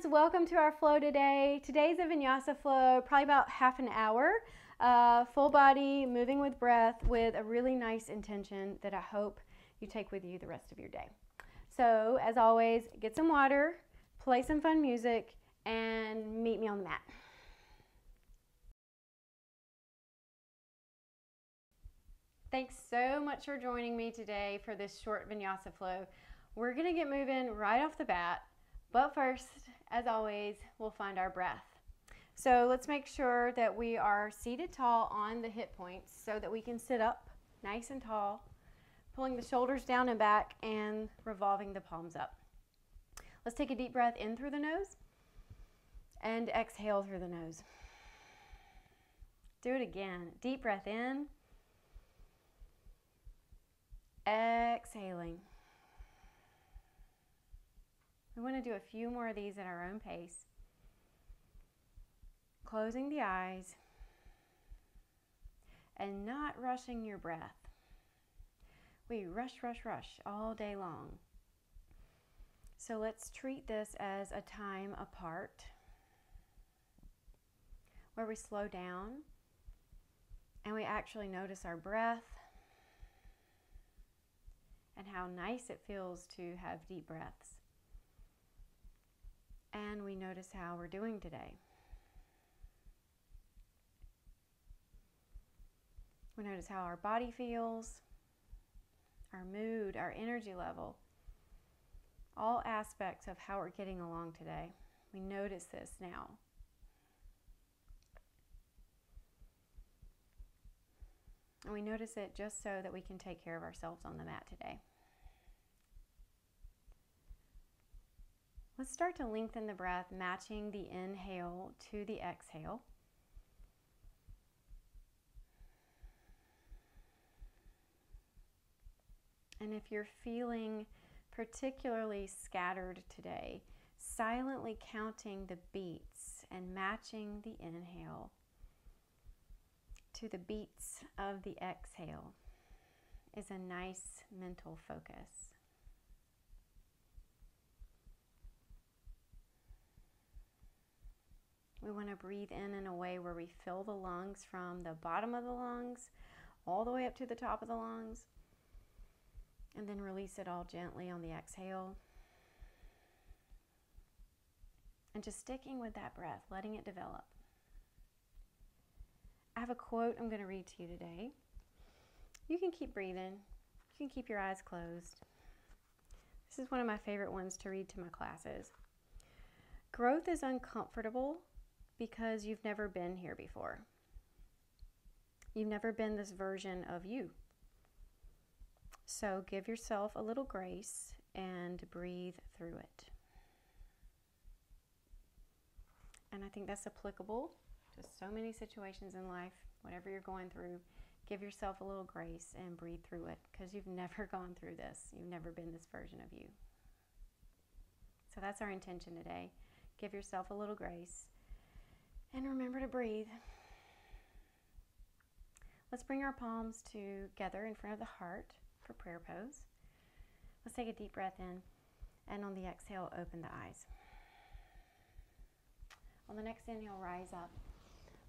friends, welcome to our flow today. Today's a Vinyasa flow, probably about half an hour, full body, moving with breath with a really nice intention that I hope you take with you the rest of your day. So as always, get some water, play some fun music, and meet me on the mat. Thanks so much for joining me today for this short Vinyasa flow. We're gonna get moving right off the bat, but first, as always, we'll find our breath. So let's make sure that we are seated tall on the hip points so that we can sit up nice and tall, pulling the shoulders down and back and revolving the palms up. Let's take a deep breath in through the nose and exhale through the nose. Do it again. Deep breath in, exhaling. We want to do a few more of these at our own pace. Closing the eyes and not rushing your breath. We rush all day long. So let's treat this as a time apart where we slow down and we actually notice our breath and how nice it feels to have deep breaths. And we notice how we're doing today. We notice how our body feels, our mood, our energy level, all aspects of how we're getting along today. We notice this now. And we notice it just so that we can take care of ourselves on the mat today. Let's start to lengthen the breath, matching the inhale to the exhale. And if you're feeling particularly scattered today, silently counting the beats and matching the inhale to the beats of the exhale is a nice mental focus. We want to breathe in a way where we fill the lungs from the bottom of the lungs all the way up to the top of the lungs, and then release it all gently on the exhale. And just sticking with that breath, letting it develop. I have a quote I'm going to read to you today. You can keep breathing. You can keep your eyes closed. This is one of my favorite ones to read to my classes. Growth is uncomfortable because you've never been here before. You've never been this version of you. So give yourself a little grace and breathe through it. And I think that's applicable to so many situations in life. Whatever you're going through, give yourself a little grace and breathe through it, because you've never gone through this. You've never been this version of you. So that's our intention today. Give yourself a little grace and remember to breathe. Let's bring our palms together in front of the heart for prayer pose. Let's take a deep breath in, and on the exhale, open the eyes. On the next inhale, rise up,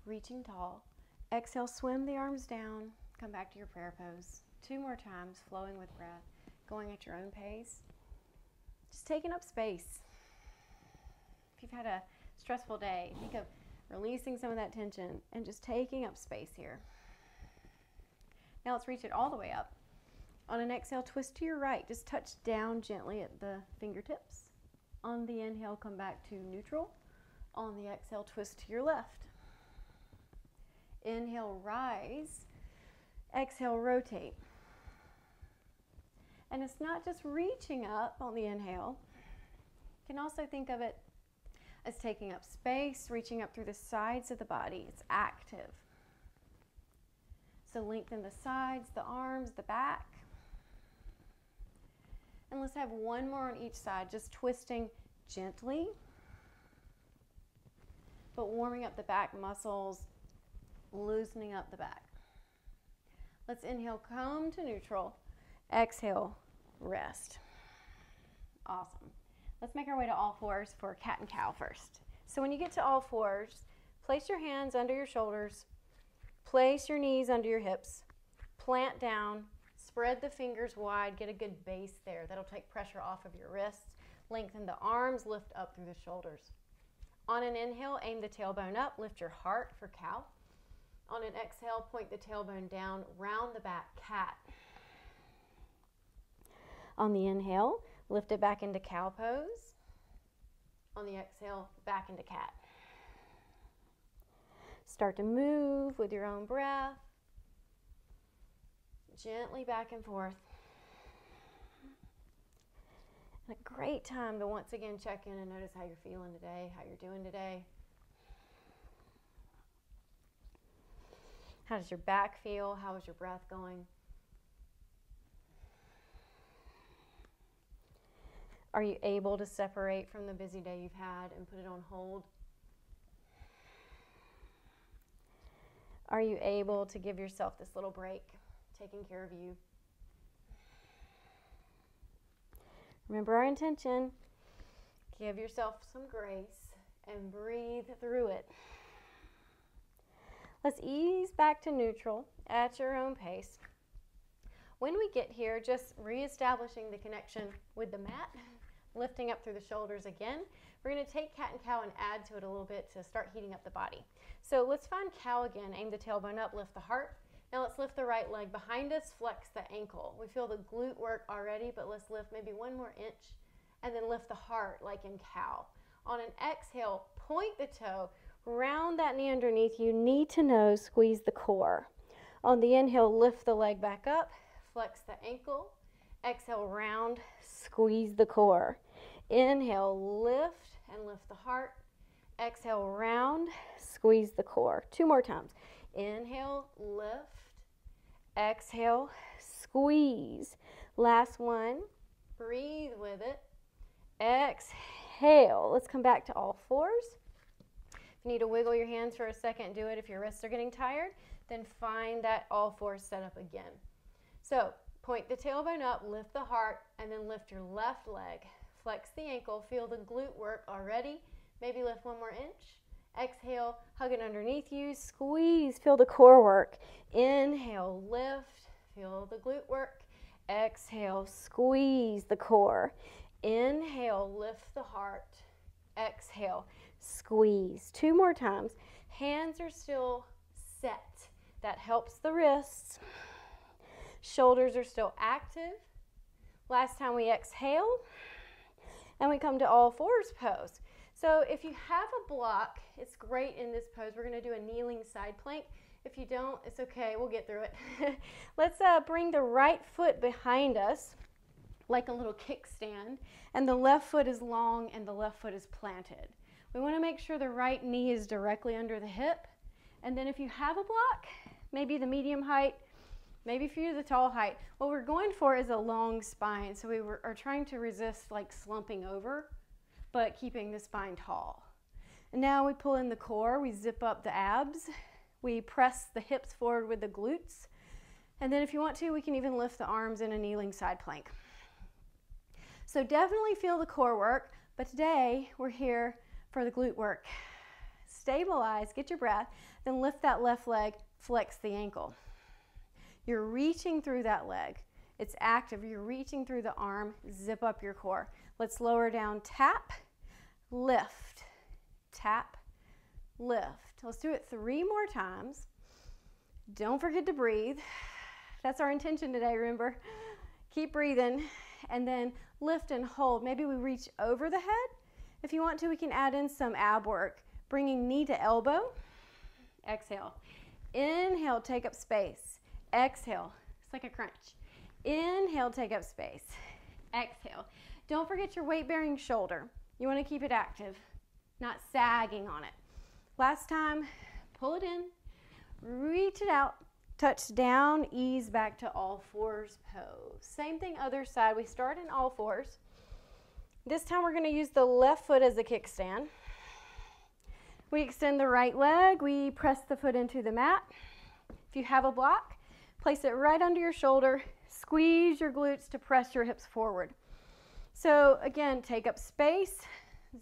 reaching tall. Exhale, swim the arms down, come back to your prayer pose. 2 more times, flowing with breath, going at your own pace. Just taking up space. If you've had a stressful day, think of releasing some of that tension and just taking up space here. Now let's reach it all the way up. On an exhale, twist to your right. Just touch down gently at the fingertips. On the inhale, come back to neutral. On the exhale, twist to your left. Inhale, rise. Exhale, rotate. And it's not just reaching up on the inhale. You can also think of it as taking up space, reaching up through the sides of the body. It's active. So lengthen the sides, the arms, the back. And let's have one more on each side, just twisting gently, but warming up the back muscles, loosening up the back. Let's inhale, come to neutral. Exhale, rest. Awesome. Let's make our way to all fours for cat and cow first. So when you get to all fours, place your hands under your shoulders, place your knees under your hips, plant down, spread the fingers wide, get a good base there. That'll take pressure off of your wrists. Lengthen the arms, lift up through the shoulders. On an inhale, aim the tailbone up, lift your heart for cow. On an exhale, point the tailbone down, round the back, cat. On the inhale, lift it back into cow pose. On the exhale, back into cat. Start to move with your own breath. Gently back and forth. And a great time to once again check in and notice how you're feeling today, how you're doing today. How does your back feel? How is your breath going? Are you able to separate from the busy day you've had and put it on hold? Are you able to give yourself this little break, taking care of you? Remember our intention. Give yourself some grace and breathe through it. Let's ease back to neutral at your own pace. When we get here, just reestablishing the connection with the mat, lifting up through the shoulders again. We're going to take cat and cow and add to it a little bit to start heating up the body. So let's find cow again. Aim the tailbone up, lift the heart. Now let's lift the right leg behind us, flex the ankle. We feel the glute work already, but let's lift maybe one more inch and then lift the heart like in cow. On an exhale, point the toe, round that knee underneath you, knee to nose, squeeze the core. On the inhale, lift the leg back up, flex the ankle. Exhale, round, squeeze the core. Inhale, lift and lift the heart. Exhale, round, squeeze the core. 2 more times. Inhale, lift. Exhale, squeeze. Last one. Breathe with it. Exhale. Let's come back to all fours. If you need to wiggle your hands for a second, do it. If your wrists are getting tired, then find that all fours set up again. So point the tailbone up, lift the heart, and then lift your left leg. Flex the ankle. Feel the glute work already. Maybe lift 1 more inch. Exhale, hug it underneath you, squeeze, feel the core work. Inhale, lift, feel the glute work. Exhale, squeeze the core. Inhale, lift the heart. Exhale, squeeze. 2 more times. Hands are still set. That helps the wrists. Shoulders are still active. Last time we exhale, and we come to all fours pose. So if you have a block, it's great in this pose. We're going to do a kneeling side plank. If you don't, it's okay. We'll get through it. Let's bring the right foot behind us like a little kickstand, and the left foot is long and the left foot is planted. We want to make sure the right knee is directly under the hip. And then if you have a block, maybe the medium height, maybe for you the tall height, what we're going for is a long spine. So we are trying to resist like slumping over, but keeping the spine tall. And now we pull in the core, we zip up the abs, we press the hips forward with the glutes, and then if you want to, we can even lift the arms in a kneeling side plank. So definitely feel the core work, but today we're here for the glute work. Stabilize, get your breath, then lift that left leg, flex the ankle. You're reaching through that leg. It's active, you're reaching through the arm, zip up your core. Let's lower down, tap, lift, tap, lift. Let's do it 3 more times. Don't forget to breathe. That's our intention today, remember? Keep breathing, and then lift and hold. Maybe we reach over the head. If you want to, we can add in some ab work, bringing knee to elbow. Exhale. Inhale, take up space. Exhale. It's like a crunch. Inhale, take up space. Exhale. Don't forget your weight-bearing shoulder. You want to keep it active, not sagging on it. Last time, pull it in, reach it out, touch down, ease back to all fours pose. Same thing other side. We start in all fours. This time we're going to use the left foot as a kickstand. We extend the right leg. We press the foot into the mat. If you have a block, place it right under your shoulder. Squeeze your glutes to press your hips forward. So again, take up space,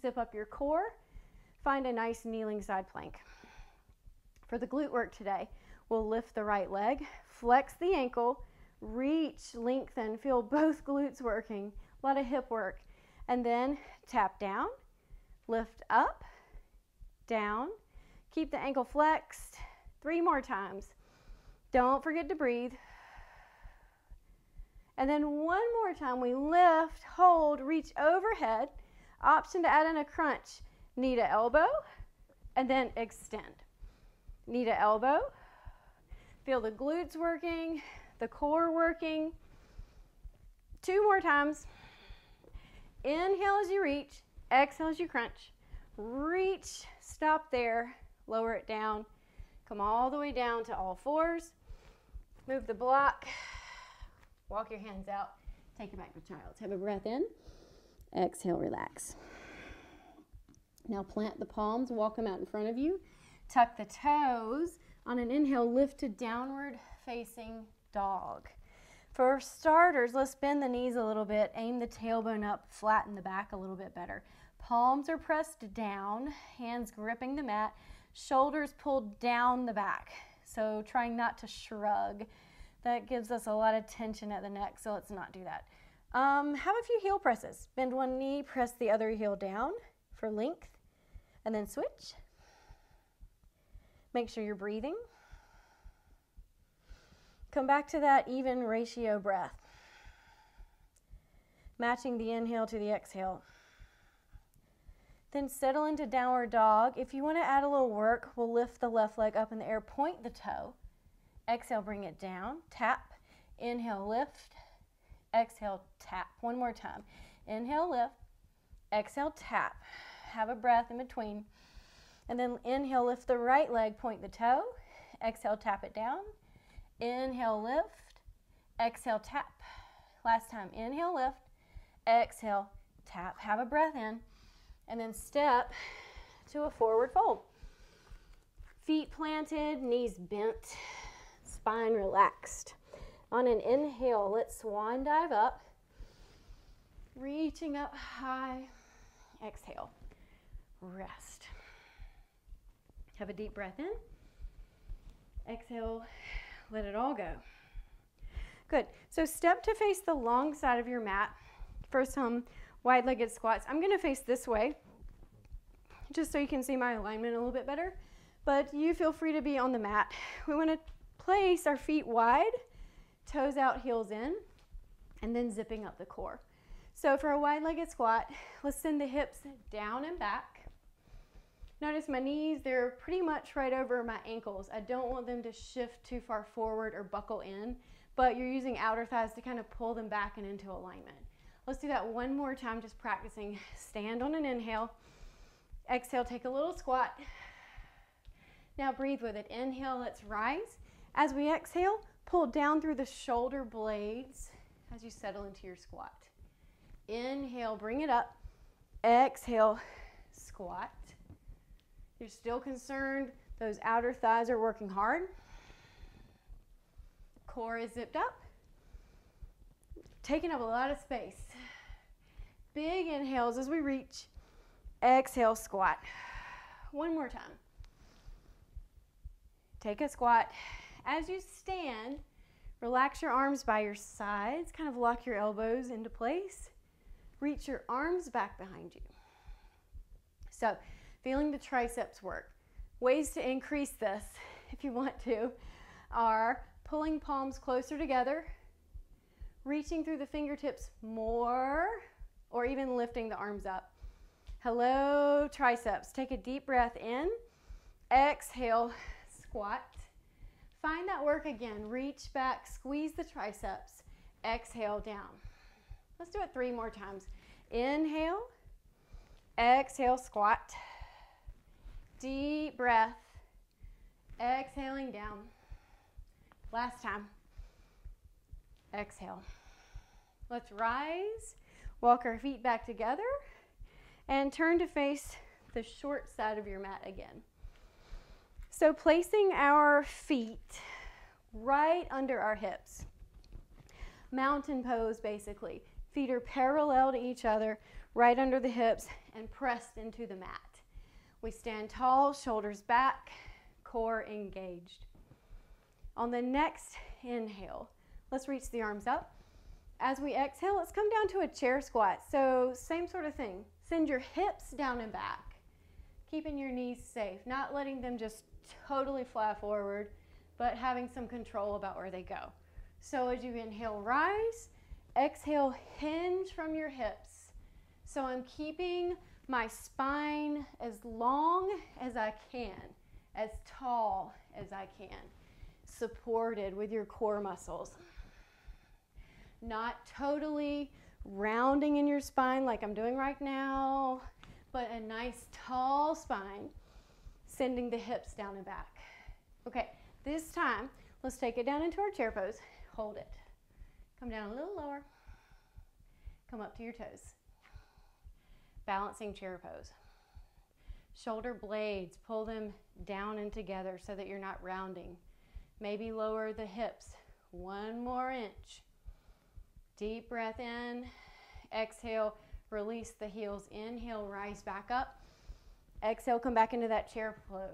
zip up your core, find a nice kneeling side plank. For the glute work today, we'll lift the right leg, flex the ankle, reach, lengthen, feel both glutes working, a lot of hip work, and then tap down, lift up, down, keep the ankle flexed, 3 more times. Don't forget to breathe. And then 1 more time, we lift, hold, reach overhead, option to add in a crunch, knee to elbow, and then extend. Knee to elbow, feel the glutes working, the core working. 2 more times. Inhale as you reach, exhale as you crunch. Reach, stop there, lower it down. Come all the way down to all fours. Move the block, walk your hands out, take it back to child's. Have a breath in, exhale, relax. Now plant the palms, walk them out in front of you. Tuck the toes. On an inhale, lift to downward facing dog. For starters, let's bend the knees a little bit, aim the tailbone up, flatten the back a little bit better. Palms are pressed down, hands gripping the mat, shoulders pulled down the back. So trying not to shrug. That gives us a lot of tension at the neck, so let's not do that. Have a few heel presses. Bend one knee, press the other heel down for length, and then switch. Make sure you're breathing. Come back to that even ratio breath. Matching the inhale to the exhale. Then settle into downward dog. If you want to add a little work, we'll lift the left leg up in the air, point the toe. Exhale, bring it down, tap. Inhale, lift. Exhale, tap. 1 more time. Inhale, lift. Exhale, tap. Have a breath in between. And then inhale, lift the right leg, point the toe. Exhale, tap it down. Inhale, lift. Exhale, tap. Last time, inhale, lift. Exhale, tap. Have a breath in. And then step to a forward fold. Feet planted, knees bent, spine relaxed. On an inhale, let's swan dive up. Reaching up high. Exhale. Rest. Have a deep breath in. Exhale, let it all go. Good. So step to face the long side of your mat for some wide-legged squats. I'm going to face this way just so you can see my alignment a little bit better, but you feel free to be on the mat. We want to place our feet wide, toes out, heels in, and then zipping up the core. So for a wide-legged squat, let's send the hips down and back. Notice my knees, they're pretty much right over my ankles. I don't want them to shift too far forward or buckle in, but you're using outer thighs to kind of pull them back and into alignment. Let's do that 1 more time, just practicing. Stand on an inhale. Exhale, take a little squat. Now breathe with it. Inhale, let's rise. As we exhale, pull down through the shoulder blades as you settle into your squat. Inhale, bring it up. Exhale, squat. You're still concerned, those outer thighs are working hard. Core is zipped up. Taking up a lot of space. Big inhales as we reach. Exhale, squat. 1 more time. Take a squat. As you stand, relax your arms by your sides. Kind of lock your elbows into place. Reach your arms back behind you. So, feeling the triceps work. Ways to increase this, if you want to, are pulling palms closer together, reaching through the fingertips more, or even lifting the arms up. Hello, triceps. Take a deep breath in. Exhale, squat. Find that work again. Reach back, squeeze the triceps. Exhale, down. Let's do it 3 more times. Inhale. Exhale, squat. Deep breath. Exhaling down. Last time. Exhale. Let's rise. Walk our feet back together and turn to face the short side of your mat again. So placing our feet right under our hips. Mountain pose basically. Feet are parallel to each other, right under the hips, and pressed into the mat. We stand tall, shoulders back, core engaged. On the next inhale, let's reach the arms up. As we exhale, let's come down to a chair squat. So same sort of thing. Send your hips down and back, keeping your knees safe, not letting them just totally fly forward, but having some control about where they go. So as you inhale, rise. Exhale, hinge from your hips. So I'm keeping my spine as long as I can, as tall as I can, supported with your core muscles. Not totally rounding in your spine like I'm doing right now, but a nice tall spine, sending the hips down and back. Okay, this time, let's take it down into our chair pose. Hold it. Come down a little lower. Come up to your toes. Balancing chair pose. Shoulder blades, pull them down and together so that you're not rounding. Maybe lower the hips 1 more inch. Deep breath in. Exhale, release the heels. Inhale, rise back up. Exhale, come back into that chair flow.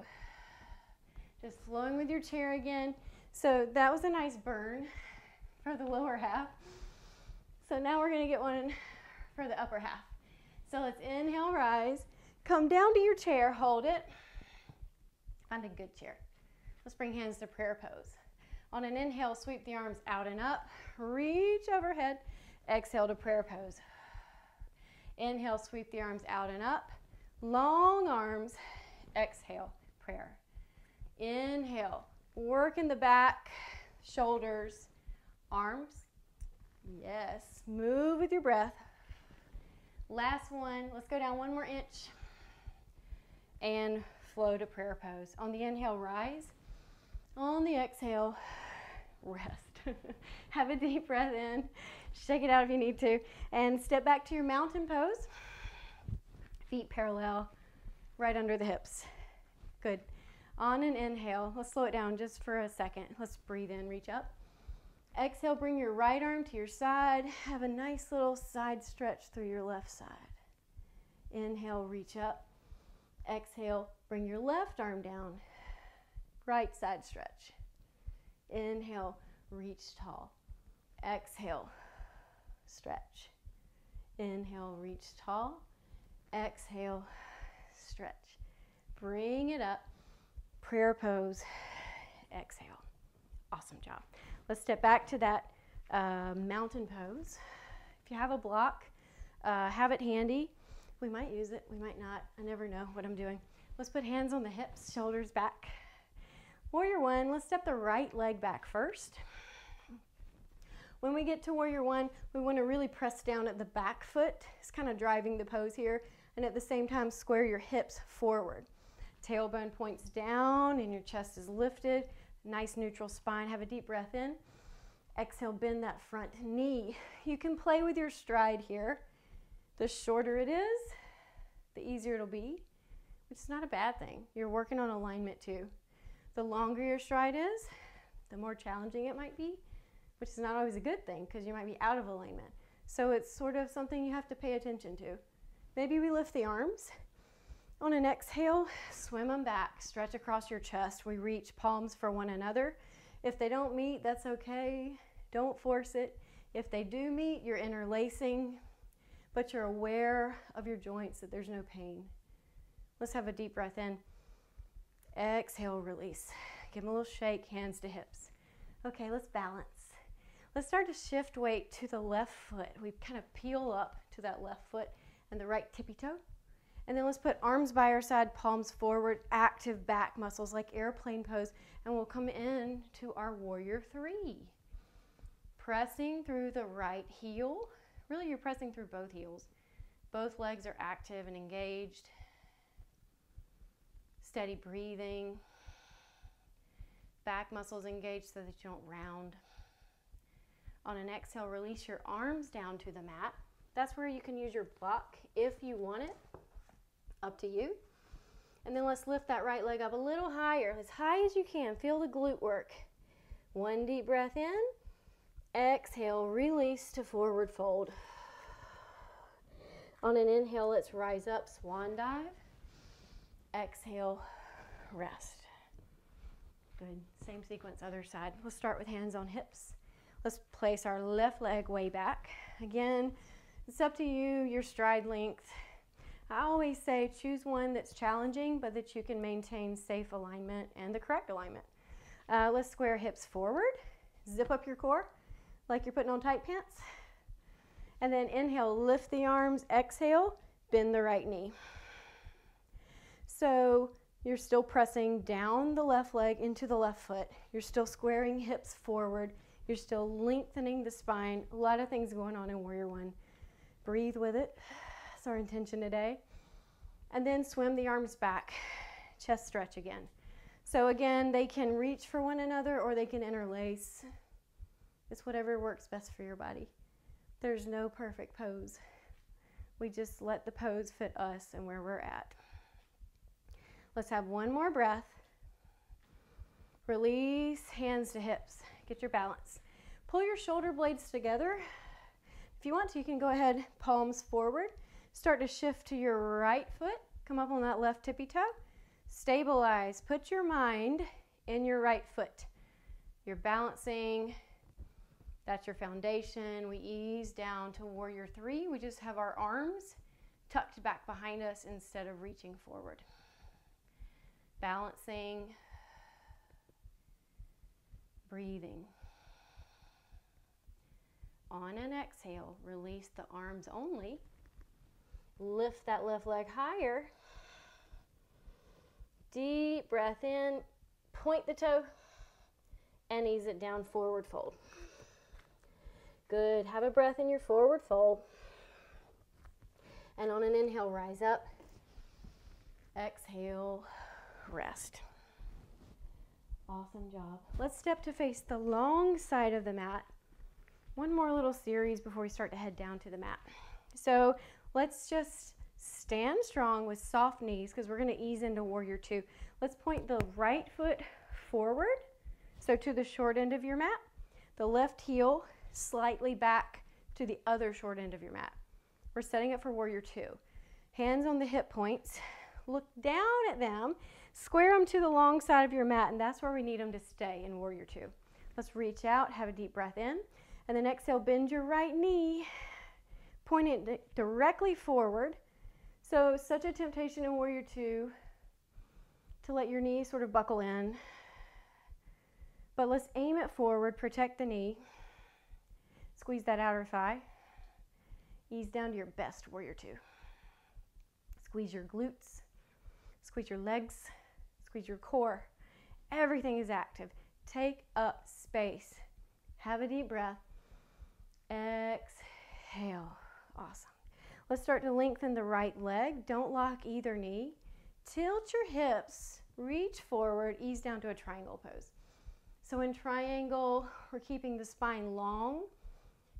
Just flowing with your chair again. So that was a nice burn for the lower half. So now we're going to get one for the upper half. So let's inhale, rise. Come down to your chair, hold it. Find a good chair. Let's bring hands to prayer pose. On an inhale, sweep the arms out and up. Reach overhead. Exhale to prayer pose. Inhale, sweep the arms out and up. Long arms. Exhale, prayer. Inhale, work in the back, shoulders, arms. Yes, move with your breath. Last one, let's go down 1 more inch and flow to prayer pose. On the inhale, rise. On the exhale, rest. Have a deep breath in. Shake it out if you need to. And step back to your mountain pose. Feet parallel, right under the hips. Good. On an inhale, let's slow it down just for a second. Let's breathe in, reach up. Exhale, bring your right arm to your side. Have a nice little side stretch through your left side. Inhale, reach up. Exhale, bring your left arm down. Right side stretch. Inhale, reach tall. Exhale, stretch. Inhale, reach tall. Exhale, stretch. Bring it up. Prayer pose. Exhale. Awesome job. Let's step back to that mountain pose. If you have a block, have it handy. We might use it, we might not. I never know what I'm doing. Let's put hands on the hips, shoulders back. Warrior one, let's step the right leg back first. When we get to warrior one, we want to really press down at the back foot. It's kind of driving the pose here. And at the same time, square your hips forward. Tailbone points down and your chest is lifted. Nice neutral spine. Have a deep breath in. Exhale, bend that front knee. You can play with your stride here. The shorter it is, the easier it'll be, which is not a bad thing. You're working on alignment too. The longer your stride is, the more challenging it might be, which is not always a good thing because you might be out of alignment. So it's sort of something you have to pay attention to. Maybe we lift the arms. On an exhale, swim them back, stretch across your chest. We reach palms for one another. If they don't meet, that's okay. Don't force it. If they do meet, you're interlacing, but you're aware of your joints, that there's no pain. Let's have a deep breath in. Exhale, release. Give them a little shake, hands to hips. Okay, let's balance. Let's start to shift weight to the left foot. We kind of peel up to that left foot and the right tippy toe. And then let's put arms by our side, palms forward, active back muscles like airplane pose. And we'll come in to our warrior three. Pressing through the right heel. Really, you're pressing through both heels. Both legs are active and engaged. Steady breathing. Back muscles engaged so that you don't round. On an exhale, release your arms down to the mat. That's where you can use your block if you want it. Up to you. And then let's lift that right leg up a little higher, as high as you can. Feel the glute work. One deep breath in. Exhale, release to forward fold. On an inhale, let's rise up, swan dive. Exhale, rest. Good. Same sequence, other side. We'll start with hands on hips. Let's place our left leg way back. Again, it's up to you, your stride length. I always say choose one that's challenging, but that you can maintain safe alignment and the correct alignment. Let's square hips forward. Zip up your core like you're putting on tight pants. And then inhale, lift the arms. Exhale, bend the right knee. So you're still pressing down the left leg into the left foot. You're still squaring hips forward. You're still lengthening the spine. A lot of things going on in Warrior One. Breathe with it. That's our intention today. And then swim the arms back. Chest stretch again. So again, they can reach for one another or they can interlace. It's whatever works best for your body. There's no perfect pose. We just let the pose fit us and where we're at. Let's have one more breath. Release, hands to hips. Get your balance. Pull your shoulder blades together. If you want to, you can go ahead, palms forward. Start to shift to your right foot. Come up on that left tippy toe. Stabilize. Put your mind in your right foot. You're balancing. That's your foundation. We ease down to Warrior Three. We just have our arms tucked back behind us instead of reaching forward. Balancing. Breathing. On an exhale, release the arms only. Lift that left leg higher. Deep breath in, point the toe, and ease it down, forward fold. Good, have a breath in your forward fold. And on an inhale, rise up. Exhale, rest. Awesome job. Let's step to face the long side of the mat. One more little series before we start to head down to the mat. So let's just stand strong with soft knees because we're going to ease into Warrior Two. Let's point the right foot forward, so to the short end of your mat. The left heel slightly back to the other short end of your mat. We're setting up for Warrior Two. Hands on the hip points. Look down at them. Square them to the long side of your mat, and that's where we need them to stay in Warrior Two. Let's reach out, have a deep breath in, and then exhale, bend your right knee. Point it directly forward. So such a temptation in Warrior Two to let your knee sort of buckle in. But let's aim it forward, protect the knee. Squeeze that outer thigh. Ease down to your best Warrior Two. Squeeze your glutes. Squeeze your legs. Squeeze your core. Everything is active. Take up space. Have a deep breath. Exhale. Awesome. Let's start to lengthen the right leg. Don't lock either knee. Tilt your hips. Reach forward. Ease down to a triangle pose. So in triangle, we're keeping the spine long,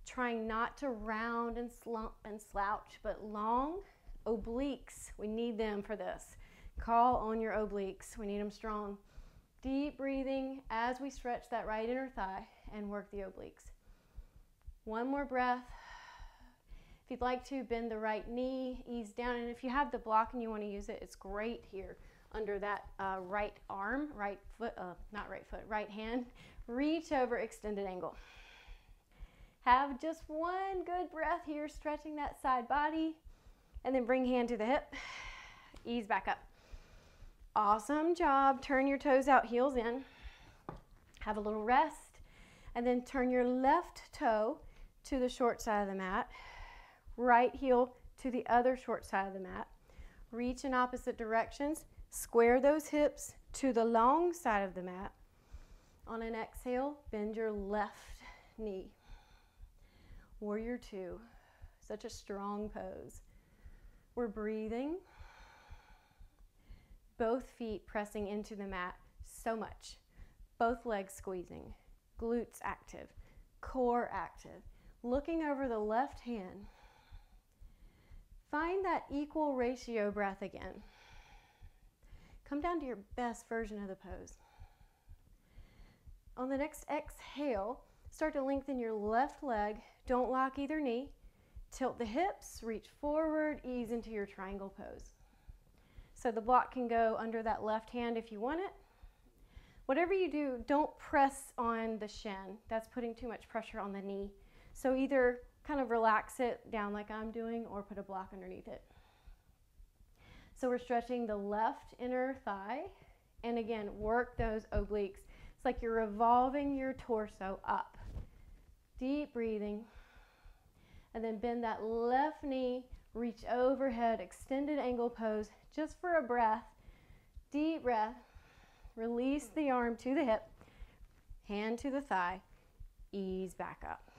trying not to round and slump and slouch, but long. Obliques, we need them for this. Call on your obliques. We need them strong. Deep breathing as we stretch that right inner thigh and work the obliques. One more breath. If you'd like to, bend the right knee, ease down, and if you have the block and you want to use it, it's great here under that right arm, right foot, right hand. Reach over, extended angle. Have just one good breath here, stretching that side body, and then bring hand to the hip. Ease back up. Awesome job. Turn your toes out, heels in. Have a little rest, and then turn your left toe to the short side of the mat. Right heel to the other short side of the mat. Reach in opposite directions. Square those hips to the long side of the mat. On an exhale, bend your left knee. Warrior Two. Such a strong pose. We're breathing. Both feet pressing into the mat so much. Both legs squeezing. Glutes active. Core active. Looking over the left hand. Find that equal ratio breath again. Come down to your best version of the pose. On the next exhale, start to lengthen your left leg. Don't lock either knee. Tilt the hips, reach forward, ease into your triangle pose. So the block can go under that left hand if you want it. Whatever you do, don't press on the shin. That's putting too much pressure on the knee. So either kind of relax it down like I'm doing or put a block underneath it. So we're stretching the left inner thigh, and again, work those obliques. It's like you're revolving your torso up. Deep breathing. And then bend that left knee, reach overhead, extended angle pose, just for a breath. Deep breath. Release the arm to the hip, hand to the thigh, ease back up.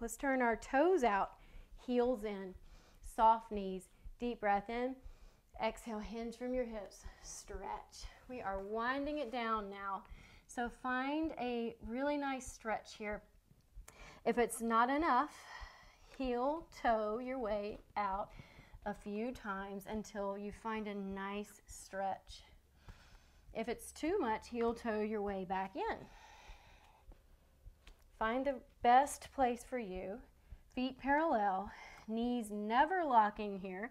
Let's turn our toes out, heels in, soft knees, deep breath in. Exhale, hinge from your hips, stretch. We are winding it down now. So find a really nice stretch here. If it's not enough, heel toe your way out a few times until you find a nice stretch. If it's too much, heel toe your way back in. Find the best place for you. Feet parallel, knees never locking here.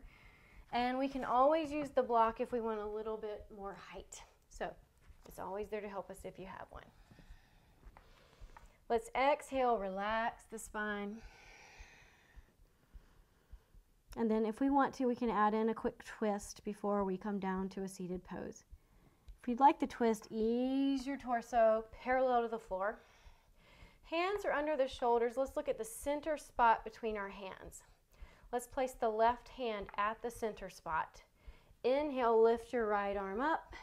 And we can always use the block if we want a little bit more height. So it's always there to help us if you have one. Let's exhale, relax the spine. And then if we want to, we can add in a quick twist before we come down to a seated pose. If you'd like the twist, ease your torso parallel to the floor. Hands are under the shoulders. Let's look at the center spot between our hands. Let's place the left hand at the center spot. Inhale, lift your right arm up.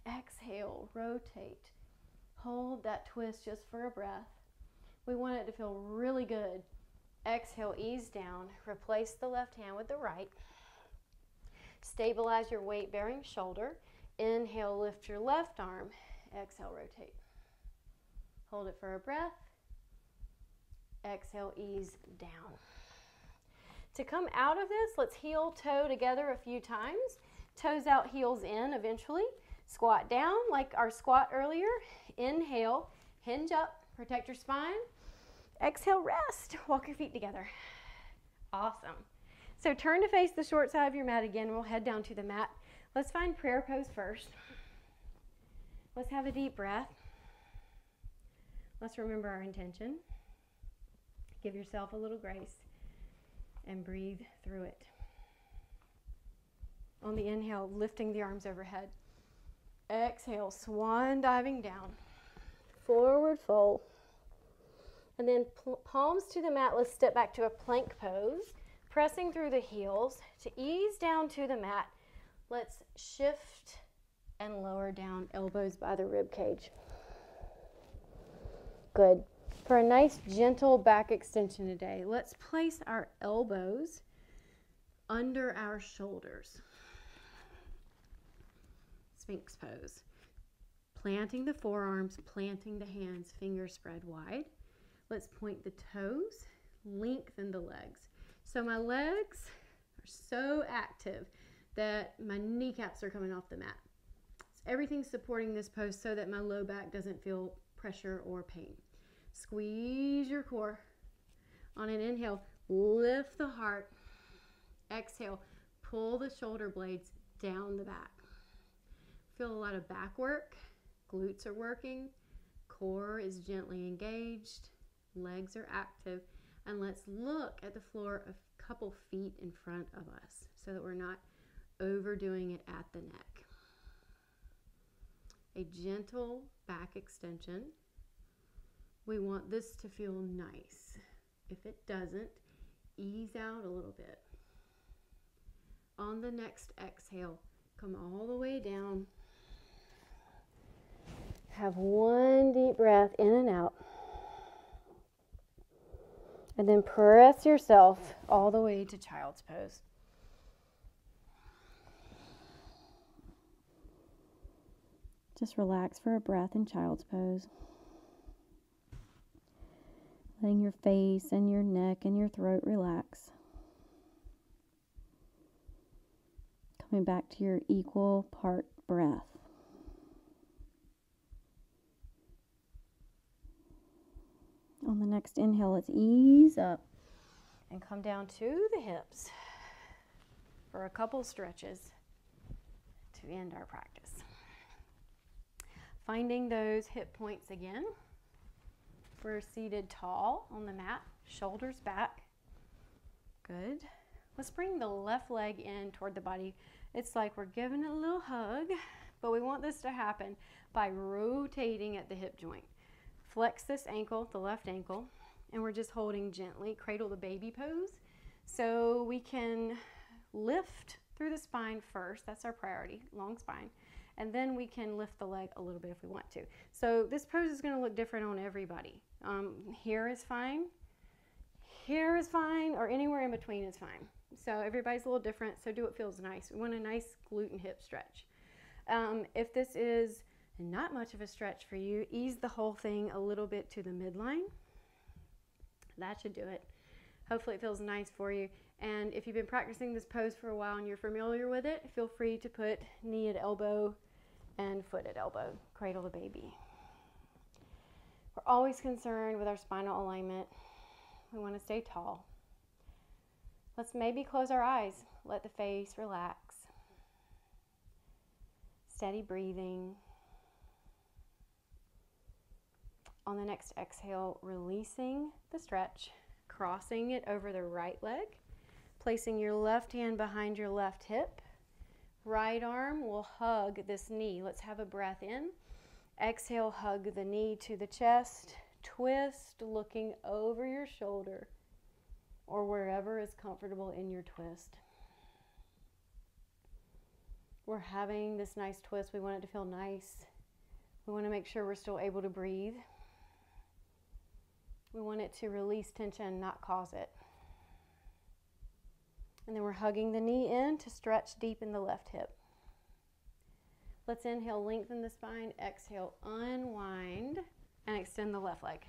Exhale, rotate. Hold that twist just for a breath. We want it to feel really good. Exhale, ease down. Replace the left hand with the right. Stabilize your weight-bearing shoulder. Inhale, lift your left arm. Exhale, rotate. Hold it for a breath. Exhale, ease down. To come out of this, let's heel toe together a few times. Toes out, heels in eventually. Squat down like our squat earlier. Inhale, hinge up, protect your spine. Exhale, rest. Walk your feet together. Awesome. So turn to face the short side of your mat again. We'll head down to the mat. Let's find prayer pose first. Let's have a deep breath. Let's remember our intention. Give yourself a little grace and breathe through it. On the inhale, lifting the arms overhead. Exhale, swan diving down. Forward fold. And then palms to the mat. Let's step back to a plank pose. Pressing through the heels to ease down to the mat. Let's shift and lower down, elbows by the rib cage. Good. For a nice gentle back extension today, let's place our elbows under our shoulders. Sphinx pose. Planting the forearms, planting the hands, fingers spread wide. Let's point the toes, lengthen the legs. So my legs are so active that my kneecaps are coming off the mat. So everything's supporting this pose so that my low back doesn't feel pressure or pain. Squeeze your core. On an inhale, lift the heart. Exhale, pull the shoulder blades down the back. Feel a lot of back work. Glutes are working. Core is gently engaged. Legs are active. And let's look at the floor a couple feet in front of us so that we're not overdoing it at the neck. A gentle back extension. We want this to feel nice. If it doesn't, ease out a little bit. On the next exhale, come all the way down. Have one deep breath in and out. And then press yourself all the way to child's pose. Just relax for a breath in child's pose. Letting your face and your neck and your throat relax. Coming back to your equal part breath. On the next inhale, let's ease up. and come down to the hips for a couple stretches to end our practice. Finding those hip points again. We're seated tall on the mat, shoulders back. Good. Let's bring the left leg in toward the body. It's like we're giving it a little hug, but we want this to happen by rotating at the hip joint. Flex this ankle, the left ankle, and we're just holding gently, cradle the baby pose. So we can lift through the spine first. That's our priority, long spine. And then we can lift the leg a little bit if we want to. So this pose is going to look different on everybody. Here is fine, or anywhere in between is fine. So everybody's a little different, so do what feels nice. We want a nice glute and hip stretch. If this is not much of a stretch for you, ease the whole thing a little bit to the midline. That should do it. Hopefully it feels nice for you. And if you've been practicing this pose for a while and you're familiar with it, feel free to put knee at elbow and foot at elbow. Cradle the baby. We're always concerned with our spinal alignment. We want to stay tall. Let's maybe close our eyes. Let the face relax. Steady breathing. On the next exhale, releasing the stretch, crossing it over the right leg, placing your left hand behind your left hip. Right arm will hug this knee. Let's have a breath in. Exhale, hug the knee to the chest. Twist, looking over your shoulder or wherever is comfortable in your twist. We're having this nice twist. We want it to feel nice. We want to make sure we're still able to breathe. We want it to release tension, not cause it. And then we're hugging the knee in to stretch deep in the left hip. Let's inhale, lengthen the spine. Exhale, unwind and extend the left leg.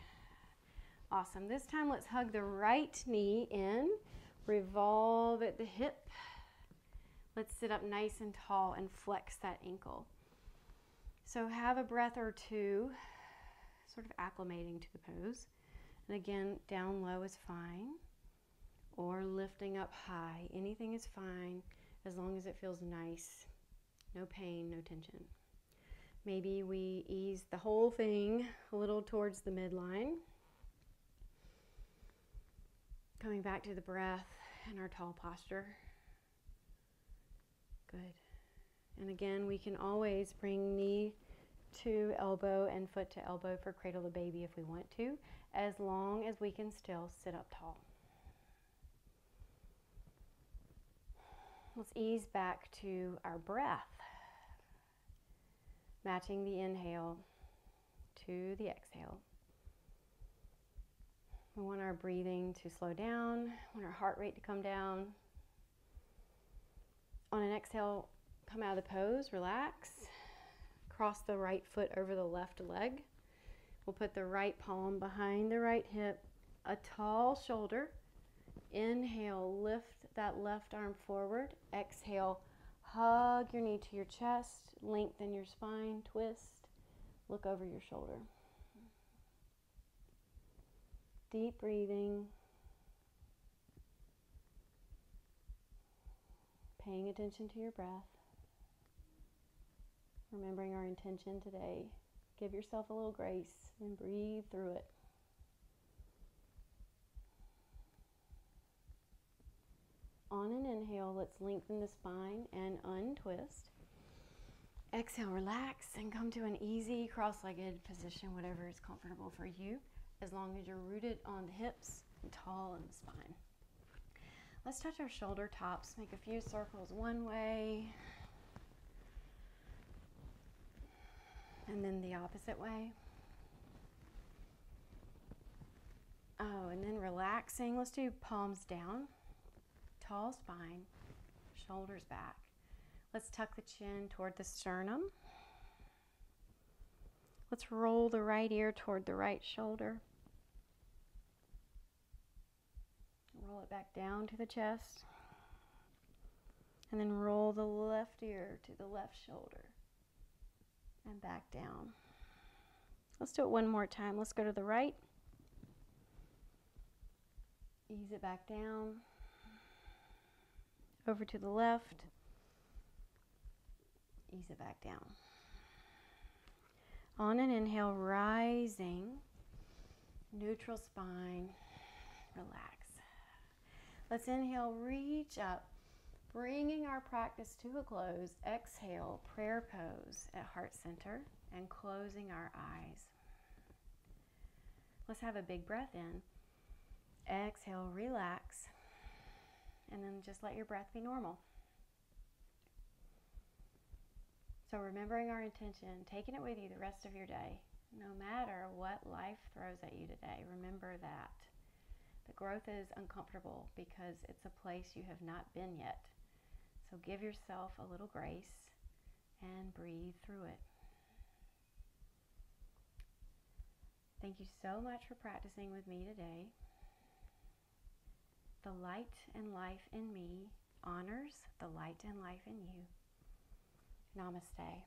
Awesome. This time, let's hug the right knee in, revolve at the hip. Let's sit up nice and tall and flex that ankle. So have a breath or two, sort of acclimating to the pose. And again, down low is fine, or lifting up high. Anything is fine as long as it feels nice. No pain, no tension. Maybe we ease the whole thing a little towards the midline. Coming back to the breath and our tall posture. Good. And again, we can always bring knee to elbow and foot to elbow for cradle the baby if we want to, as long as we can still sit up tall. Let's ease back to our breath, matching the inhale to the exhale. We want our breathing to slow down, we want our heart rate to come down. On an exhale, come out of the pose, relax. Cross the right foot over the left leg. We'll put the right palm behind the right hip, a tall shoulder. Inhale, lift that left arm forward. Exhale, hug your knee to your chest, lengthen your spine, twist, look over your shoulder. Deep breathing. Paying attention to your breath. Remembering our intention today. Give yourself a little grace and breathe through it. On an inhale, let's lengthen the spine and untwist. Exhale, relax and come to an easy cross-legged position, whatever is comfortable for you, as long as you're rooted on the hips and tall in the spine. Let's touch our shoulder tops, make a few circles one way, and then the opposite way. Oh, and then relaxing, let's do palms down, tall spine, shoulders back. Let's tuck the chin toward the sternum. Let's roll the right ear toward the right shoulder. Roll it back down to the chest. And then roll the left ear to the left shoulder. And back down. Let's do it one more time. Let's go to the right. Ease it back down. Over to the left. Ease it back down. On an inhale, rising, neutral spine, relax. Let's inhale, reach up, bringing our practice to a close. Exhale, prayer pose at heart center and closing our eyes. Let's have a big breath in. Exhale, relax, and then just let your breath be normal. So remembering our intention, taking it with you the rest of your day, no matter what life throws at you today, remember that. The growth is uncomfortable because it's a place you have not been yet. So give yourself a little grace and breathe through it. Thank you so much for practicing with me today. The light and life in me honors the light and life in you. Namaste.